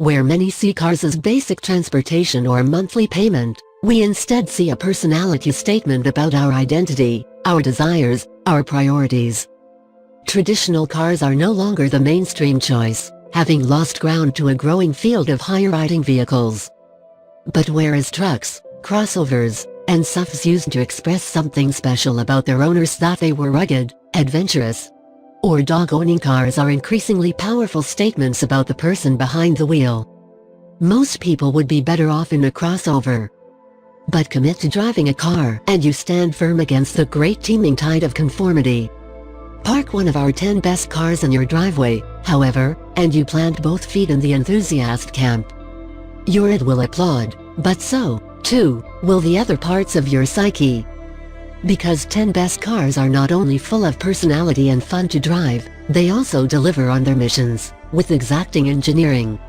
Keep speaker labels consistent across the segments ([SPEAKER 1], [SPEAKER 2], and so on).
[SPEAKER 1] Where many see cars as basic transportation or monthly payment, we instead see a personality statement about our identity, our desires, our priorities. Traditional cars are no longer the mainstream choice, having lost ground to a growing field of higher-riding vehicles. But whereas trucks, crossovers, and SUVs used to express something special about their owners, that they were rugged, adventurous, or dog-owning, cars are increasingly powerful statements about the person behind the wheel. Most people would be better off in a crossover. But commit to driving a car and you stand firm against the great teeming tide of conformity. Park one of our 10 best cars in your driveway, however, and you plant both feet in the enthusiast camp. Your id will applaud, but so, too, will the other parts of your psyche. Because 10 best cars are not only full of personality and fun to drive, they also deliver on their missions, with exacting engineering.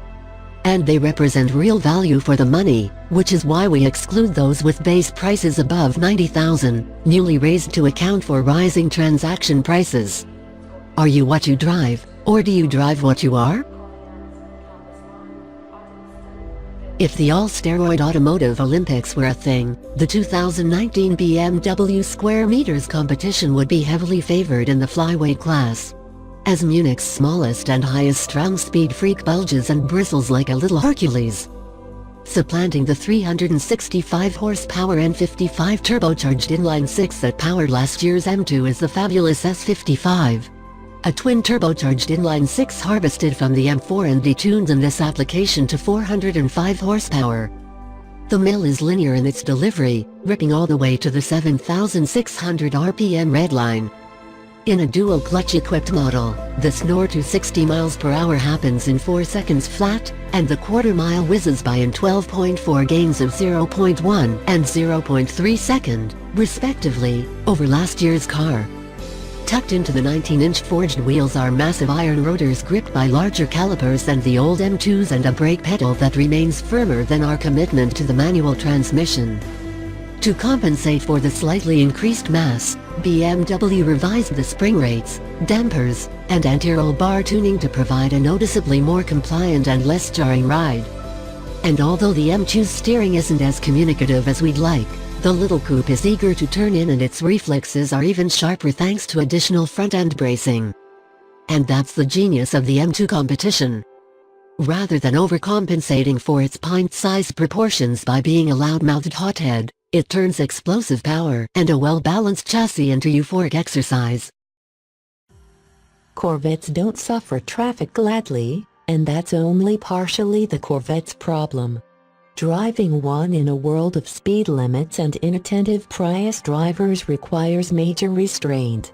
[SPEAKER 1] And they represent real value for the money, which is why we exclude those with base prices above $90,000, newly raised to account for rising transaction prices. Are you what you drive, or do you drive what you are? If the all-steroid automotive Olympics were a thing, the 2019 BMW Square Meters competition would be heavily favored in the flyweight class. As Munich's smallest and highest strung speed freak bulges and bristles like a little Hercules. Supplanting the 365 horsepower N55 turbocharged inline-six that powered last year's M2 is the fabulous S55. A twin turbocharged inline-six harvested from the M4 and detuned in this application to 405 horsepower. The mill is linear in its delivery, ripping all the way to the 7,600 RPM redline. In a dual clutch-equipped model, the snore to 60 miles per hour happens in 4 seconds flat, and the quarter-mile whizzes by in 12.4 gains of 0.1 and 0.3 second, respectively, over last year's car. Tucked into the 19-inch forged wheels are massive iron rotors gripped by larger calipers than the old M2s and a brake pedal that remains firmer than our commitment to the manual transmission. To compensate for the slightly increased mass, BMW revised the spring rates, dampers, and anti-roll bar tuning to provide a noticeably more compliant and less jarring ride. And although the M2's steering isn't as communicative as we'd like, the little coupe is eager to turn in and its reflexes are even sharper thanks to additional front-end bracing. And that's the genius of the M2 competition. Rather than overcompensating for its pint-sized proportions by being a loud-mouthed hothead, it turns explosive power and a well-balanced chassis into euphoric exercise.
[SPEAKER 2] Corvettes don't suffer traffic gladly, and that's only partially the Corvette's problem. Driving one in a world of speed limits and inattentive Prius drivers requires major restraint.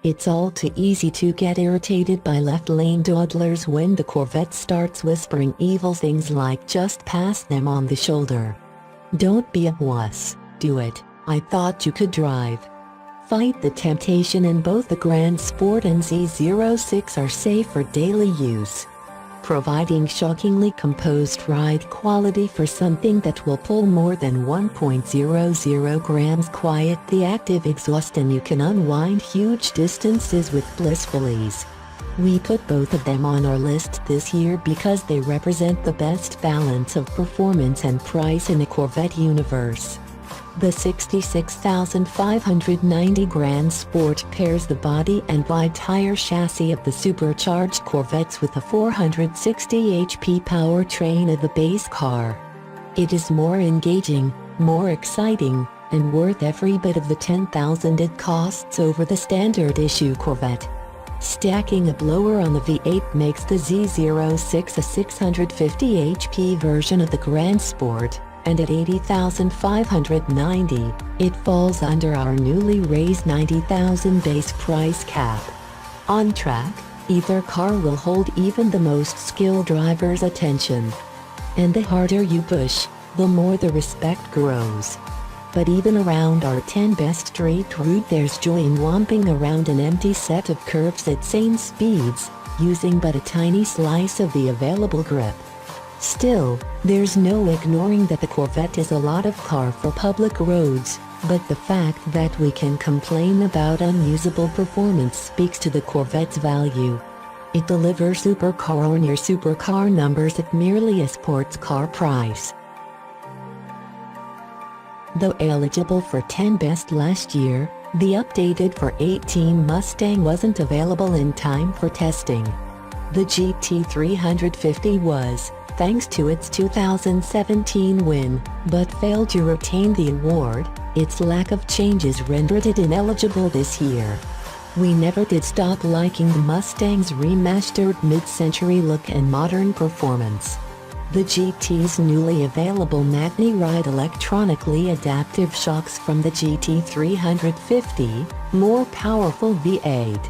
[SPEAKER 2] It's all too easy to get irritated by left-lane dawdlers when the Corvette starts whispering evil things like "just pass them on the shoulder." Don't be a wuss, do it. I thought you could drive. Fight the temptation, and both the Grand Sport and Z06 are safe for daily use. Providing shockingly composed ride quality for something that will pull more than 1.00 grams, quiet the active exhaust, and you can unwind huge distances with blissful ease. We put both of them on our list this year because they represent the best balance of performance and price in the Corvette universe. The 66,590 Grand Sport pairs the body and wide tire chassis of the supercharged Corvettes with a 460 HP powertrain of the base car. It is more engaging, more exciting, and worth every bit of the $10,000 it costs over the standard issue Corvette. Stacking a blower on the V8 makes the Z06 a 650 HP version of the Grand Sport, and at $80,590, it falls under our newly raised $90,000 base price cap. On track, either car will hold even the most skilled driver's attention. And the harder you push, the more the respect grows. But even around our 10 best straight route, there's joy in whomping around an empty set of curves at sane speeds, using but a tiny slice of the available grip. Still, there's no ignoring that the Corvette is a lot of car for public roads, but the fact that we can complain about unusable performance speaks to the Corvette's value. It delivers supercar or near supercar numbers at merely a sports car price. Though eligible for 10 Best last year, the updated for 18 Mustang wasn't available in time for testing. The GT350 was, thanks to its 2017 win, but failed to retain the award. Its lack of changes rendered it ineligible this year. We never did stop liking the Mustang's remastered mid-century look and modern performance. The GT's newly available Matney Ride electronically adaptive shocks from the GT350, more powerful V8,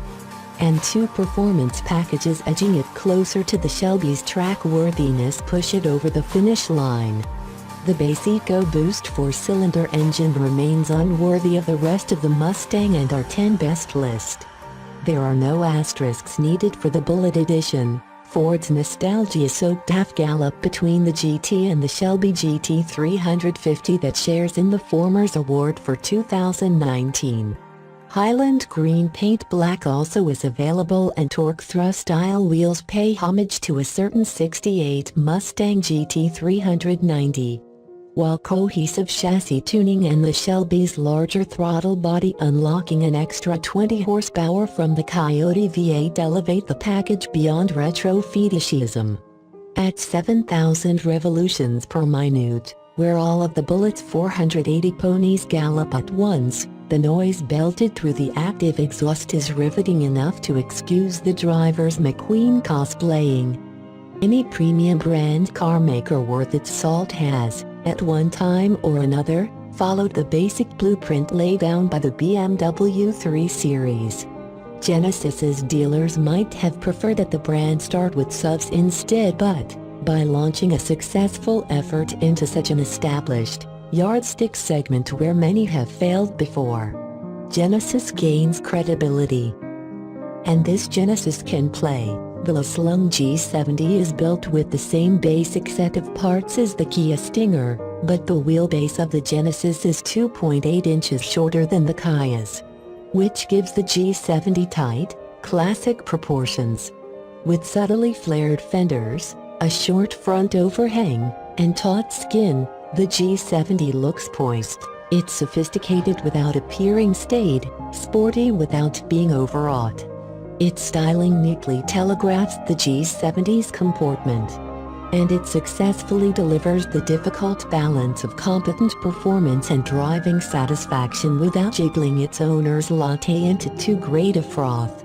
[SPEAKER 2] and two performance packages edging it closer to the Shelby's track-worthiness push it over the finish line. The base EcoBoost 4-cylinder engine remains unworthy of the rest of the Mustang and our 10 Best list. There are no asterisks needed for the Bullitt edition. Ford's nostalgia-soaked half-gallop between the GT and the Shelby GT350 that shares in the former's award for 2019. Highland Green Paint Black also is available, and torque thrust-style wheels pay homage to a certain '68 Mustang GT390. While cohesive chassis tuning and the Shelby's larger throttle body unlocking an extra 20 horsepower from the Coyote V8 elevate the package beyond retro fetishism. At 7,000 revolutions per minute, where all of the Bullitt's 480 ponies gallop at once, the noise belted through the active exhaust is riveting enough to excuse the driver's McQueen cosplaying. Any premium brand car maker worth its salt has, at one time or another, followed the basic blueprint laid down by the BMW 3 Series. Genesis's dealers might have preferred that the brand start with SUVs instead, but, by launching a successful effort into such an established, yardstick segment where many have failed before, Genesis gains credibility. And this Genesis can play. The low-slung G70 is built with the same basic set of parts as the Kia Stinger, but the wheelbase of the Genesis is 2.8 inches shorter than the Kia's, which gives the G70 tight, classic proportions. With subtly flared fenders, a short front overhang, and taut skin, the G70 looks poised. It's sophisticated without appearing staid, sporty without being overwrought. Its styling neatly telegraphs the G70's comportment. And it successfully delivers the difficult balance of competent performance and driving satisfaction without jiggling its owner's latte into too great a froth.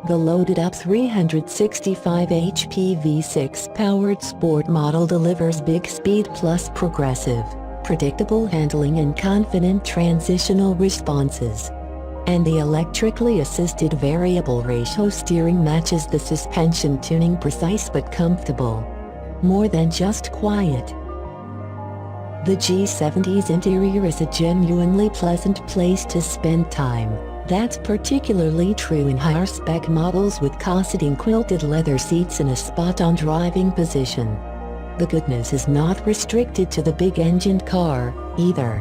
[SPEAKER 2] The loaded-up 365 HP V6-powered sport model delivers big speed plus progressive, predictable handling and confident transitional responses. And the electrically assisted variable ratio steering matches the suspension tuning, precise but comfortable. More than just quiet. The G70's interior is a genuinely pleasant place to spend time. That's particularly true in higher-spec models with cosseting quilted leather seats in a spot-on driving position. The goodness is not restricted to the big-engined car, either.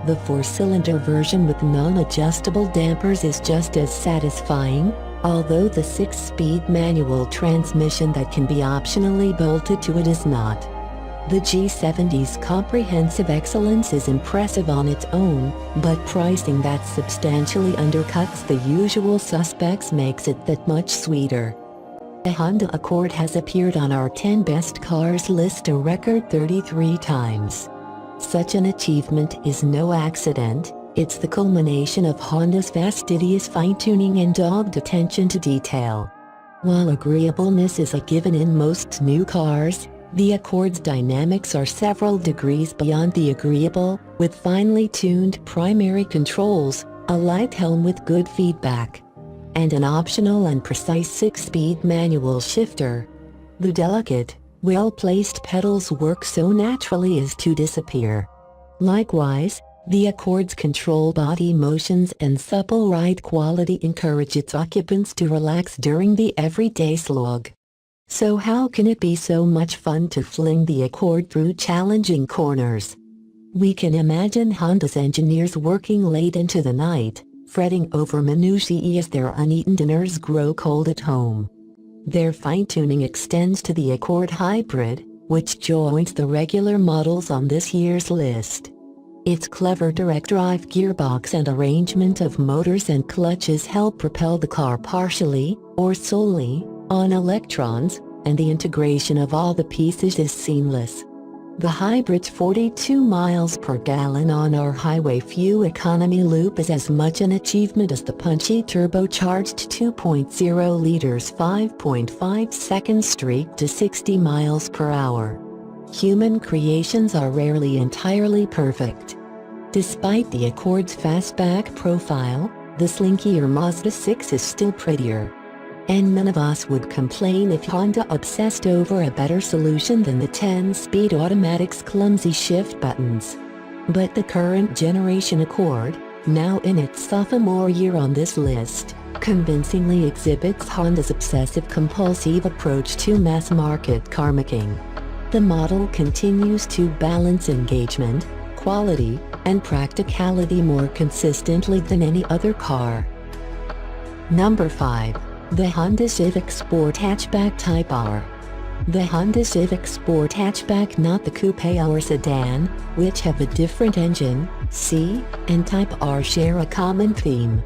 [SPEAKER 2] The 4-cylinder version with non-adjustable dampers is just as satisfying, although the 6-speed manual transmission that can be optionally bolted to it is not. The G70's comprehensive excellence is impressive on its own, but pricing that substantially undercuts the usual suspects makes it that much sweeter. The Honda Accord has appeared on our 10 Best Cars list a record 33 times. Such an achievement is no accident, it's the culmination of Honda's fastidious fine-tuning and dogged attention to detail. While agreeableness is a given in most new cars, the Accord's dynamics are several degrees beyond the agreeable, with finely tuned primary controls, a light helm with good feedback, and an optional and precise 6-speed manual shifter. The delicate, well-placed pedals work so naturally as to disappear. Likewise, the Accord's control body motions and supple ride quality encourage its occupants to relax during the everyday slog. So how can it be so much fun to fling the Accord through challenging corners? We can imagine Honda's engineers working late into the night, fretting over minutiae as their uneaten dinners grow cold at home. Their fine-tuning extends to the Accord Hybrid, which joins the regular models on this year's list. Its clever direct-drive gearbox and arrangement of motors and clutches help propel the car partially, or solely, on electrons, and the integration of all the pieces is seamless. The hybrid's 42 miles per gallon on our highway fuel economy loop is as much an achievement as the punchy turbocharged 2.0 liters 5.5-second streak to 60 miles per hour. Human creations are rarely entirely perfect. Despite the Accord's fastback profile, the slinkier Mazda 6 is still prettier. And none of us would complain if Honda obsessed over a better solution than the 10-speed automatic's clumsy shift buttons. But the current generation Accord, now in its sophomore year on this list, convincingly exhibits Honda's obsessive-compulsive approach to mass-market car making. The model continues to balance engagement, quality, and practicality more consistently than any other car. Number 5. The Honda Civic Sport Hatchback Type R. The Honda Civic Sport Hatchback, not the Coupe or sedan, which have a different engine, C, and Type R share a common theme.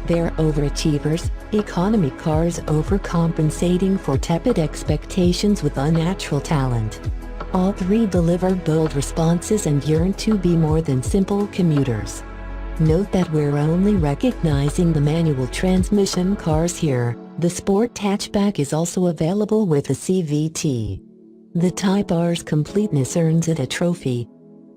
[SPEAKER 2] They're overachievers, economy cars overcompensating for tepid expectations with unnatural talent. All three deliver bold responses and yearn to be more than simple commuters. Note that we're only recognizing the manual transmission cars here. The Sport Hatchback is also available with a CVT. The Type R's completeness earns it a trophy.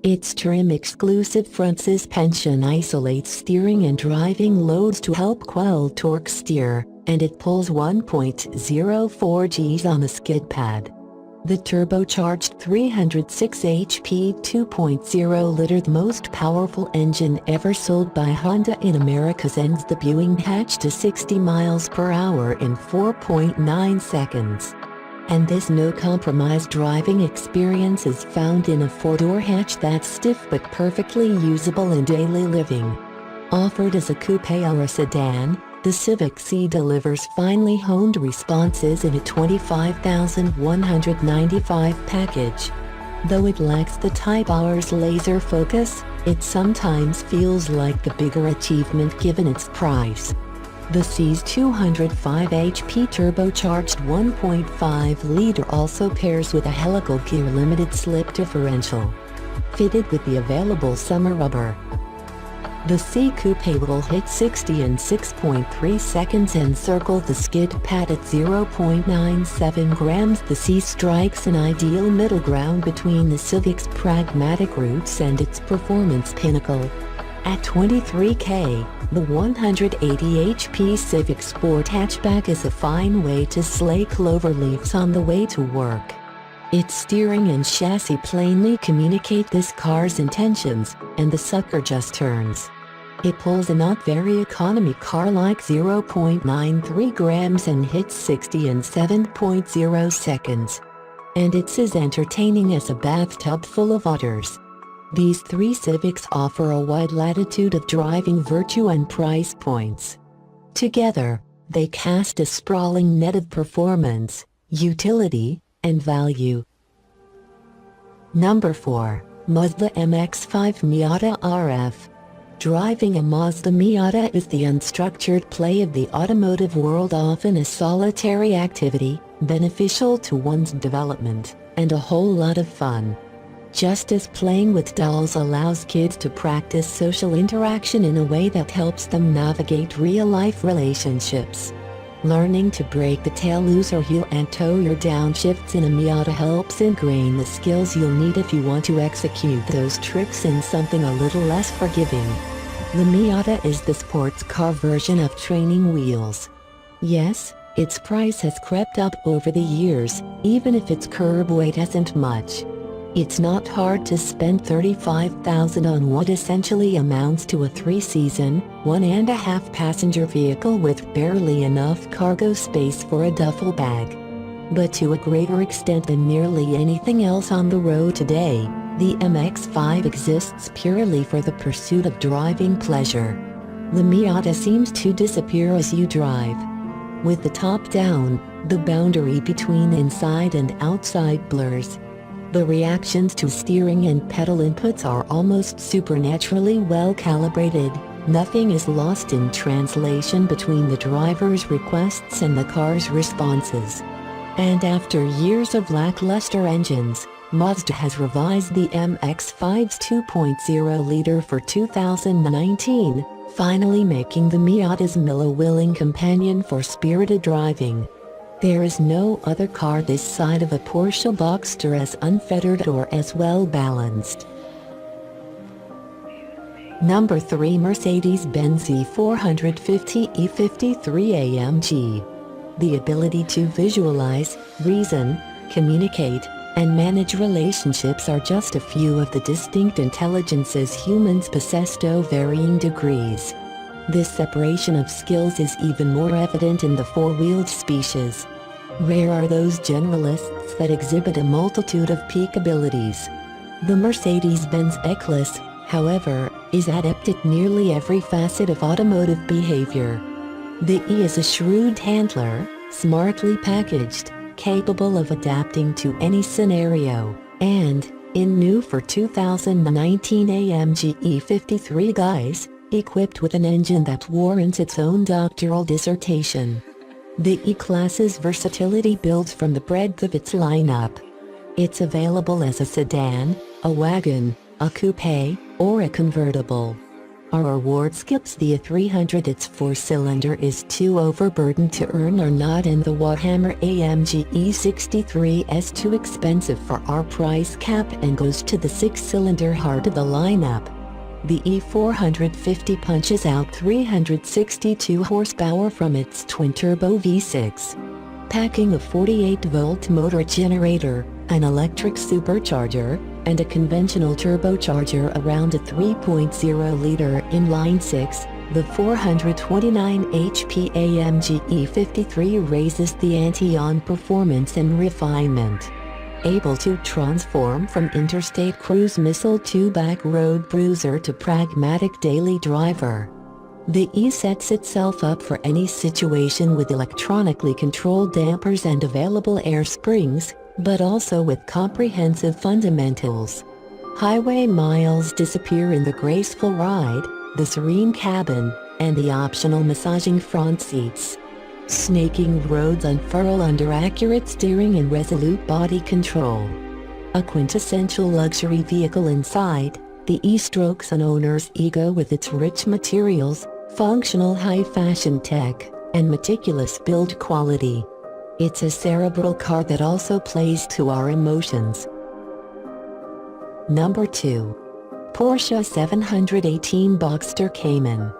[SPEAKER 2] Its trim-exclusive front suspension isolates steering and driving loads to help quell torque steer, and it pulls 1.04 Gs on the skid pad. The turbocharged 306 HP 2.0-liter, the most powerful engine ever sold by Honda in America, sends the Buick hatch to 60 miles per hour in 4.9 seconds. And this no-compromise driving experience is found in a four-door hatch that's stiff but perfectly usable in daily living. Offered as a coupe or a sedan, the Civic C delivers finely honed responses in a $25,195 package. Though it lacks the Type R's laser focus, it sometimes feels like the bigger achievement given its price. The C's 205 HP turbocharged 1.5-liter also pairs with a helical gear limited slip differential. Fitted with the available summer rubber, the C Coupe will hit 60 in 6.3 seconds and circle the skid pad at 0.97 grams. The C strikes an ideal middle ground between the Civic's pragmatic roots and its performance pinnacle. At $23,000, the 180 HP Civic Sport Hatchback is a fine way to slay cloverleafs on the way to work. Its steering and chassis plainly communicate this car's intentions, and the sucker just turns. It pulls a not very economy car like 0.93 grams and hits 60 in 7.0 seconds. And it's as entertaining as a bathtub full of otters. These three Civics offer a wide latitude of driving virtue and price points. Together, they cast a sprawling net of performance, utility, and value. Number 4. Mazda MX-5 Miata RF. Driving a Mazda Miata is the unstructured play of the automotive world, often a solitary activity, beneficial to one's development, and a whole lot of fun. Just as playing with dolls allows kids to practice social interaction in a way that helps them navigate real-life relationships, learning to break the tail loose or heel and toe your downshifts in a Miata helps ingrain the skills you'll need if you want to execute those tricks in something a little less forgiving. The Miata is the sports car version of training wheels. Yes, its price has crept up over the years, even if its curb weight hasn't much. It's not hard to spend $35,000 on what essentially amounts to a 3-season, 1.5-passenger vehicle with barely enough cargo space for a duffel bag. But to a greater extent than nearly anything else on the road today, the MX-5 exists purely for the pursuit of driving pleasure. The Miata seems to disappear as you drive. With the top down, the boundary between inside and outside blurs. The reactions to steering and pedal inputs are almost supernaturally well calibrated. Nothing is lost in translation between the driver's requests and the car's responses. And after years of lackluster engines, Mazda has revised the MX-5's 2.0-liter for 2019, finally making the Miata's willing companion for spirited driving. There is no other car this side of a Porsche Boxster as unfettered or as well balanced. Number 3, Mercedes-Benz E450 E53 AMG. The ability to visualize, reason, communicate, and manage relationships are just a few of the distinct intelligences humans possess to varying degrees. This separation of skills is even more evident in the four-wheeled species. Rare are those generalists that exhibit a multitude of peak abilities. The Mercedes-Benz E-Class, however, is adept at nearly every facet of automotive behavior. The E is a shrewd handler, smartly packaged, capable of adapting to any scenario, and, in new for 2019 AMG E53 guise, equipped with an engine that warrants its own doctoral dissertation. The E-Class's versatility builds from the breadth of its lineup. It's available as a sedan, a wagon, a coupe, or a convertible. Our award skips the A300. Its four-cylinder is too overburdened to earn or not, and the Warhammer AMG E63 is too expensive for our price cap and goes to the six-cylinder heart of the lineup. The E450 punches out 362 horsepower from its twin-turbo V6, packing a 48-volt motor generator, an electric supercharger, and a conventional turbocharger around a 3.0-liter inline-six. The 429 HP AMG E53 raises the ante on performance and refinement. Able to transform from interstate cruise missile to back-road bruiser to pragmatic daily driver. The E sets itself up for any situation with electronically controlled dampers and available air springs, but also with comprehensive fundamentals. Highway miles disappear in the graceful ride, the serene cabin, and the optional massaging front seats. Snaking roads unfurl under accurate steering and resolute body control. A quintessential luxury vehicle inside, the E strokes an owner's ego with its rich materials, functional high-fashion tech, and meticulous build quality. It's a cerebral car that also plays to our emotions. Number 2. Porsche 718 Boxster Cayman.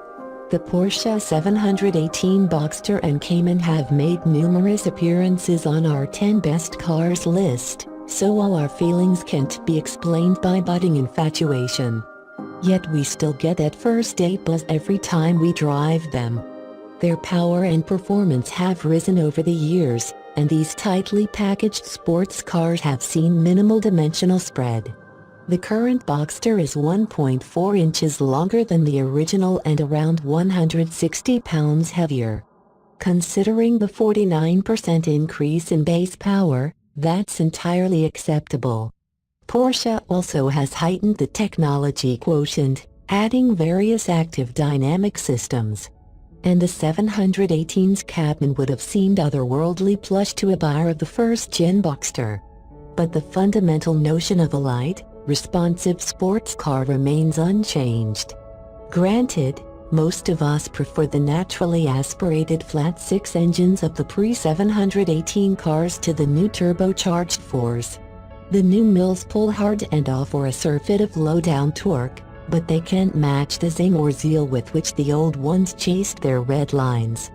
[SPEAKER 2] The Porsche 718 Boxster and Cayman have made numerous appearances on our 10 best cars list, so all our feelings can't be explained by budding infatuation. Yet we still get that first date buzz every time we drive them. Their power and performance have risen over the years, and these tightly packaged sports cars have seen minimal dimensional spread. The current Boxster is 1.4 inches longer than the original and around 160 pounds heavier. Considering the 49% increase in base power, that's entirely acceptable. Porsche also has heightened the technology quotient, adding various active dynamic systems. And the 718's cabin would have seemed otherworldly plush to a buyer of the first-gen Boxster. But the fundamental notion of a light, responsive sports car remains unchanged. Granted, most of us prefer the naturally aspirated flat-six engines of the pre-718 cars to the new turbocharged fours. The new mills pull hard and offer a surfeit of low-down torque, but they can't match the zing or zeal with which the old ones chased their red lines.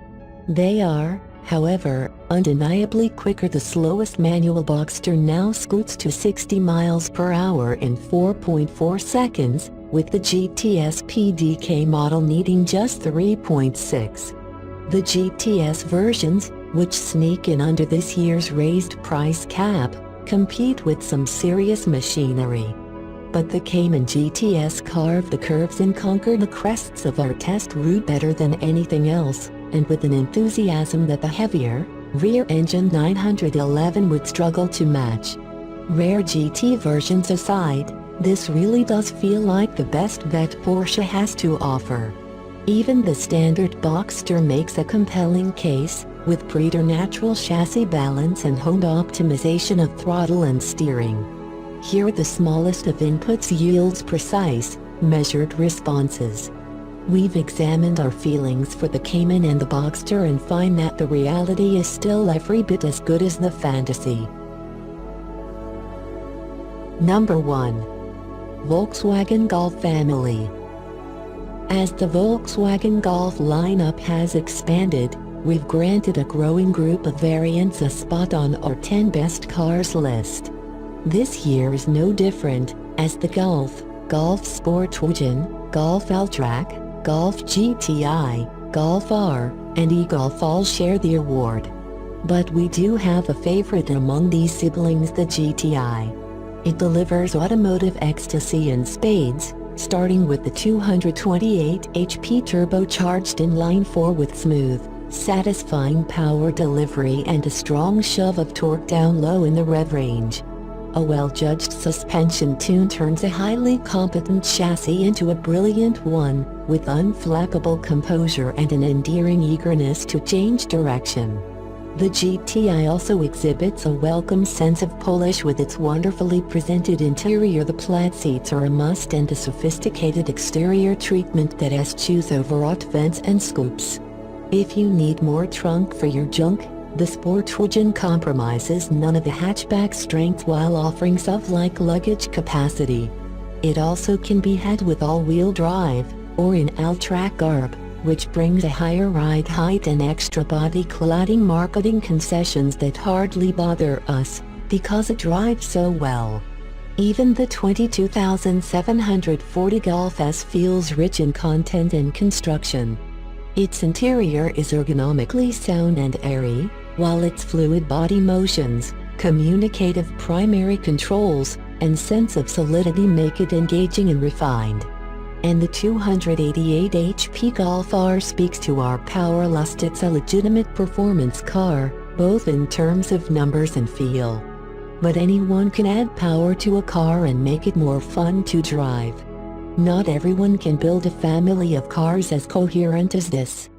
[SPEAKER 2] They are, however, undeniably quicker. The slowest manual Boxster now scoots to 60 miles per hour in 4.4 seconds, with the GTS PDK model needing just 3.6. The GTS versions, which sneak in under this year's raised price cap, compete with some serious machinery. But the Cayman GTS carved the curves and conquered the crests of our test route better than anything else. and with an enthusiasm that the heavier, rear-engine 911 would struggle to match. Rare GT versions aside, this really does feel like the best that Porsche has to offer. Even the standard Boxster makes a compelling case, with preternatural chassis balance and honed optimization of throttle and steering. Here the smallest of inputs yields precise, measured responses. We've examined our feelings for the Cayman and the Boxster and find that the reality is still every bit as good as the fantasy. Number 1. Volkswagen Golf Family. As the Volkswagen Golf lineup has expanded, we've granted a growing group of variants a spot on our 10 best cars list. This year is no different, as the Golf, Golf Sportwagen, Golf Alltrack, Golf GTI, Golf R, and e-Golf all share the award. But we do have a favorite among these siblings, the GTI. It delivers automotive ecstasy in spades, starting with the 228 HP turbocharged inline-4 with smooth, satisfying power delivery and a strong shove of torque down low in the rev range. A well-judged suspension tune turns a highly competent chassis into a brilliant one, with unflappable composure and an endearing eagerness to change direction. The GTI also exhibits a welcome sense of polish with its wonderfully presented interior. The plaid seats are a must, and a sophisticated exterior treatment that eschews overwrought vents and scoops. If you need more trunk for your junk, the Sportwagen compromises none of the hatchback strength while offering SUV-like luggage capacity. It also can be had with all-wheel drive, or in Alltrack garb, which brings a higher ride height and extra body cladding marketing concessions that hardly bother us, because it drives so well. Even the 22,740 Golf S feels rich in content and construction. Its interior is ergonomically sound and airy, while its fluid body motions, communicative primary controls, and sense of solidity make it engaging and refined. And the 288 HP Golf R speaks to our power lust. It's a legitimate performance car, both in terms of numbers and feel. But anyone can add power to a car and make it more fun to drive. Not everyone can build a family of cars as coherent as this.